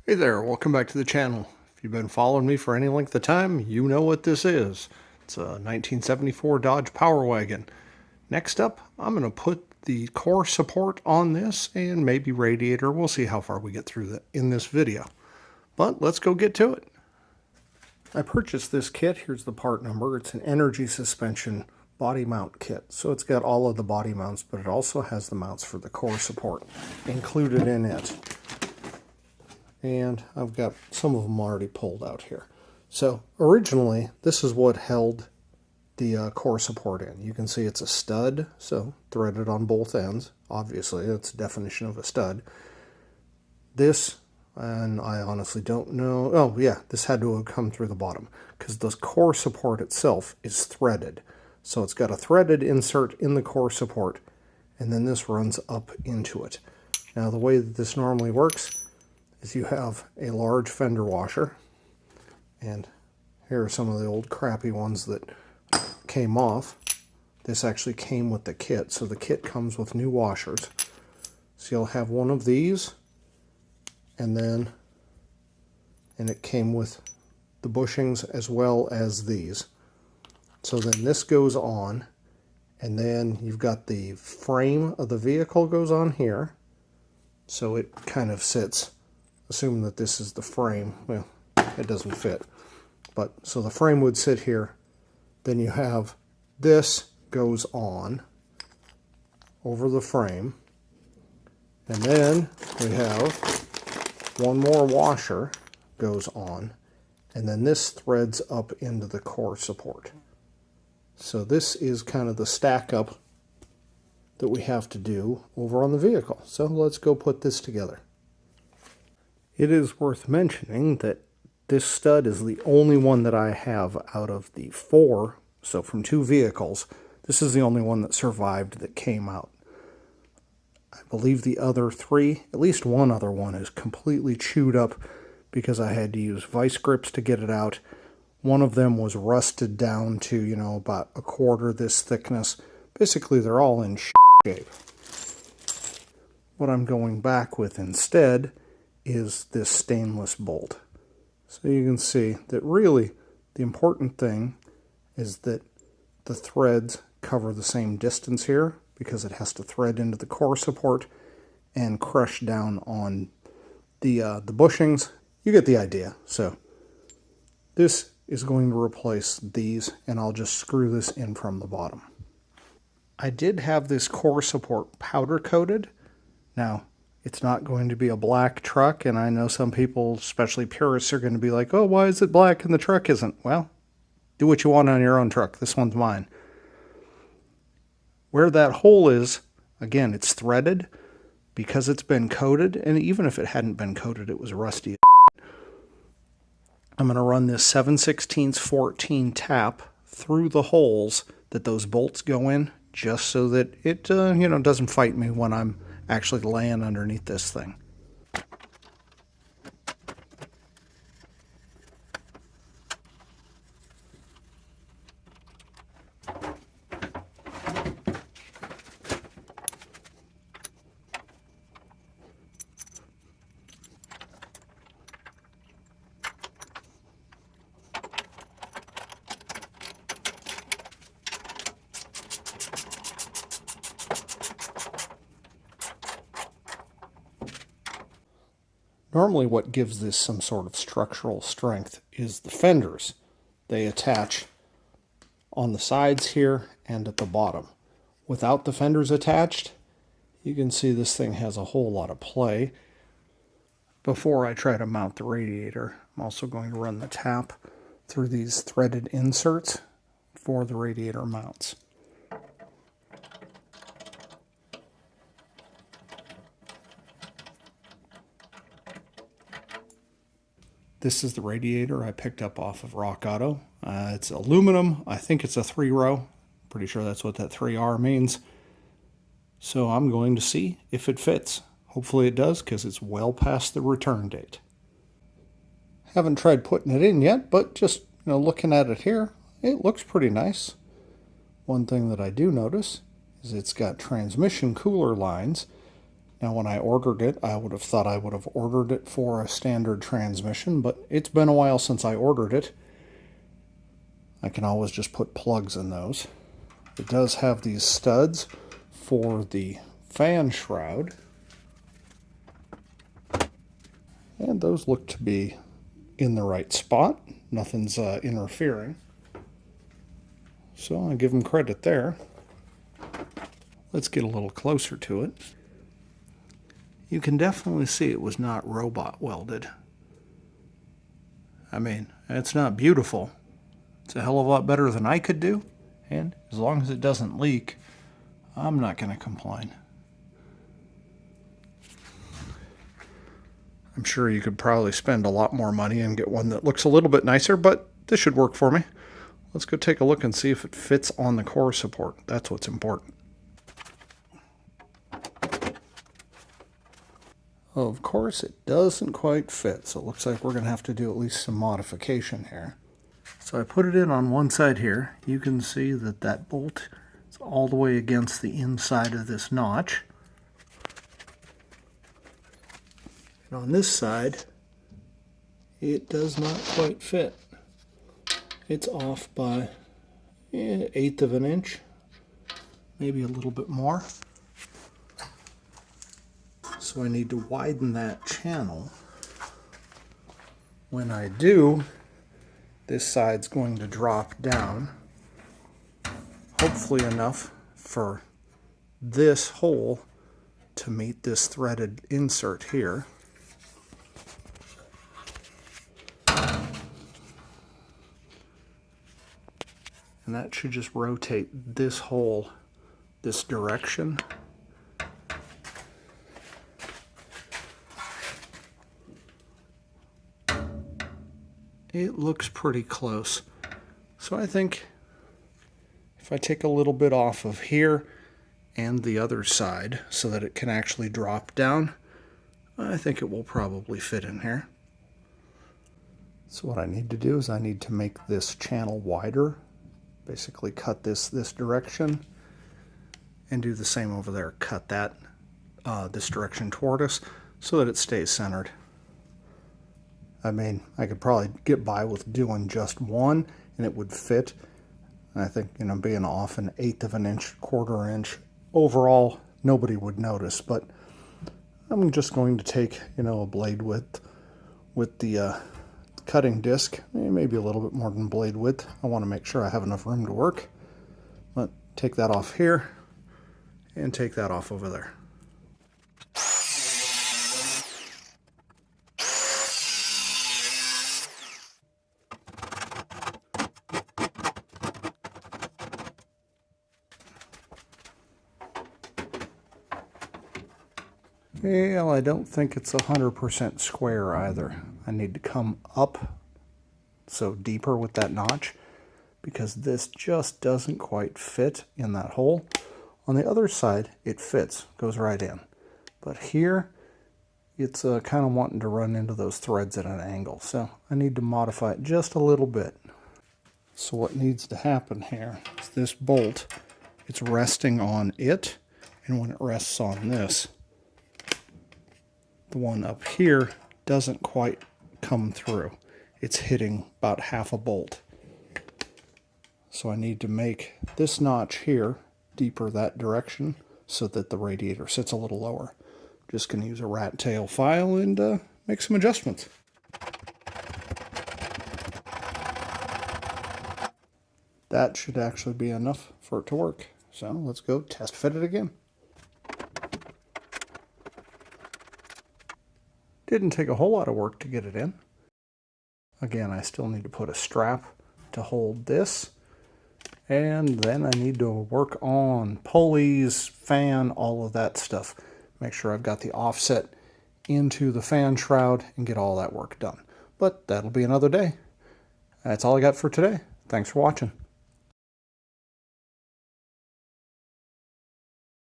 Hey there, welcome back to the channel. If you've been following me for any length of time, you know what this is. It's a 1974 Dodge Power Wagon. Next up, I'm going to put the core support on this and maybe radiator. We'll see how far we get through that in this video. But let's go get to it. I purchased this kit. Here's the part number. It's an energy suspension body mount kit. So it's got all of the body mounts, but it also has the mounts for the core support included in it. And I've got some of them already pulled out here. So originally, this is what held the core support in. You can see it's a stud, so threaded on both ends. Obviously, that's the definition of a stud. This, and I honestly don't know. Oh yeah, this had to have come through the bottom because the core support itself is threaded. So it's got a threaded insert in the core support, and then this runs up into it. Now the way that this normally works is you have a large fender washer, and here are some of the old crappy ones that came off. This actually came with the kit, so the kit comes with new washers. So you'll have one of these, and it came with the bushings as well as these. So then this goes on, and then you've got the frame of the vehicle goes on here, so it kind of sits. Assuming that this is the frame, well, it doesn't fit. But so the frame would sit here. Then you have this goes on over the frame. And then we have one more washer goes on. And then this threads up into the core support. So this is kind of the stack up that we have to do over on the vehicle. So let's go put this together. It is worth mentioning that this stud is the only one that I have out of the 4, so from 2 vehicles, this is the only one that survived that came out. I believe the other 3, at least one other one, is completely chewed up because I had to use vice grips to get it out. One of them was rusted down to, about a quarter this thickness. Basically, they're all in shape. What I'm going back with instead is this stainless bolt. So you can see that really the important thing is that the threads cover the same distance here because it has to thread into the core support and crush down on the bushings. You get the idea. So this is going to replace these, and I'll just screw this in from the bottom. I did have this core support powder coated. Now, it's not going to be a black truck, and I know some people, especially purists, are going to be like, oh, why is it black and the truck isn't? Well, do what you want on your own truck. This one's mine. Where that hole is, again, it's threaded because it's been coated, and even if it hadn't been coated, it was rusty. I'm going to run this 7/16 14 tap through the holes that those bolts go in, just so that it doesn't fight me when I'm actually laying underneath this thing. Normally what gives this some sort of structural strength is the fenders. They attach on the sides here and at the bottom. Without the fenders attached, you can see this thing has a whole lot of play. Before I try to mount the radiator, I'm also going to run the tap through these threaded inserts for the radiator mounts. This is the radiator I picked up off of Rock Auto. It's aluminum. I think it's a 3-row. Pretty sure that's what that 3R means. So I'm going to see if it fits. Hopefully it does, because it's well past the return date. Haven't tried putting it in yet, but just looking at it here, it looks pretty nice. One thing that I do notice is it's got transmission cooler lines. Now when I ordered it, I would have thought I would have ordered it for a standard transmission, but it's been a while since I ordered it. I can always just put plugs in those. It does have these studs for the fan shroud. And those look to be in the right spot. Nothing's interfering. So I give them credit there. Let's get a little closer to it. You can definitely see it was not robot welded. I mean, it's not beautiful. It's a hell of a lot better than I could do. And as long as it doesn't leak, I'm not going to complain. I'm sure you could probably spend a lot more money and get one that looks a little bit nicer, but this should work for me. Let's go take a look and see if it fits on the core support. That's what's important. Of course, it doesn't quite fit, so it looks like we're going to have to do at least some modification here. So I put it in on one side here. You can see that that bolt is all the way against the inside of this notch. And on this side, it does not quite fit. It's off by 1/8 of an inch, maybe a little bit more. So I need to widen that channel. When I do, this side's going to drop down, hopefully enough for this hole to meet this threaded insert here. And that should just rotate this hole this direction. It looks pretty close. So I think if I take a little bit off of here and the other side so that it can actually drop down, I think it will probably fit in here. So what I need to do is I need to make this channel wider. Basically cut this direction and do the same over there. Cut that this direction toward us so that it stays centered. I mean, I could probably get by with doing just one and it would fit. And I think, you know, being off 1/8 of an inch, 1/4 inch, overall, nobody would notice. But I'm just going to take, you know, a blade width with the cutting disc, maybe a little bit more than blade width. I want to make sure I have enough room to work. But take that off here and take that off over there. Well, I don't think it's 100% square either. I need to come up so deeper with that notch because this just doesn't quite fit in that hole. On the other side, it fits, goes right in. But here, it's kind of wanting to run into those threads at an angle. So I need to modify it just a little bit. So what needs to happen here is this bolt, it's resting on it, and when it rests on this, the one up here doesn't quite come through. It's hitting about half a bolt. So I need to make this notch here deeper that direction so that the radiator sits a little lower. Just going to use a rat tail file and make some adjustments. That should actually be enough for it to work. So let's go test fit it again. Didn't take a whole lot of work to get it in. Again, I still need to put a strap to hold this. And then I need to work on pulleys, fan, all of that stuff. Make sure I've got the offset into the fan shroud and get all that work done. But that'll be another day. That's all I got for today. Thanks for watching.